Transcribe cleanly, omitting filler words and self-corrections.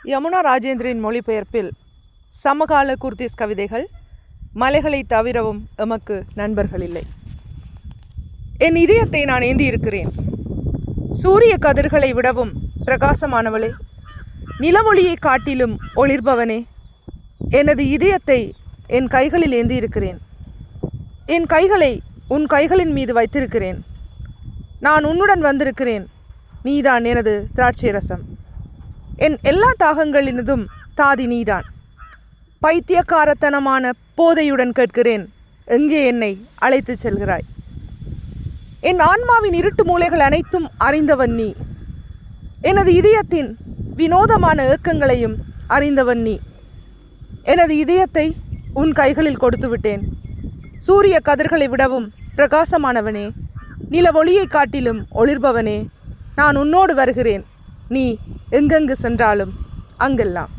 யமுனா ராஜேந்திரின் மொழிபெயர்ப்பில் சமகால குர்திஸ் கவிதைகள். மலைகளை தவிரவும் எமக்கு நண்பர்கள் இல்லை. என் இதயத்தை நான் ஏந்தி இருக்கிறேன். சூரிய கதிர்களை விடவும் பிரகாசமானவளே, நிலமொழியை காட்டிலும் ஒளிர்பவனே, எனது இதயத்தை என் கைகளில் ஏந்தி இருக்கிறேன். என் கைகளை உன் கைகளின் மீது வைத்திருக்கிறேன். நான் உன்னுடன் வந்திருக்கிறேன். நீதான் எனது திராட்சை ரசம். என் எல்லா தாகங்களினதும் தாதி நீதான். பைத்தியக்காரத்தனமான போதையுடன் கேட்கிறேன், எங்கே என்னை அழைத்துச் செல்கிறாய்? என் ஆன்மாவின் இருட்டு மூலைகள் அனைத்தும் அறிந்தவன் நீ. எனது இதயத்தின் வினோதமான ஏக்கங்களையும் அறிந்தவன் நீ. எனது இதயத்தை உன் கைகளில் கொடுத்து விட்டேன். சூரிய கதிர்களை விடவும் பிரகாசமானவனே, நில ஒளியை காட்டிலும் ஒளிர்பவனே, நான் உன்னோடு வருகிறேன். நீ எங்கெங்கு சென்றாலும் அங்கெல்லாம்.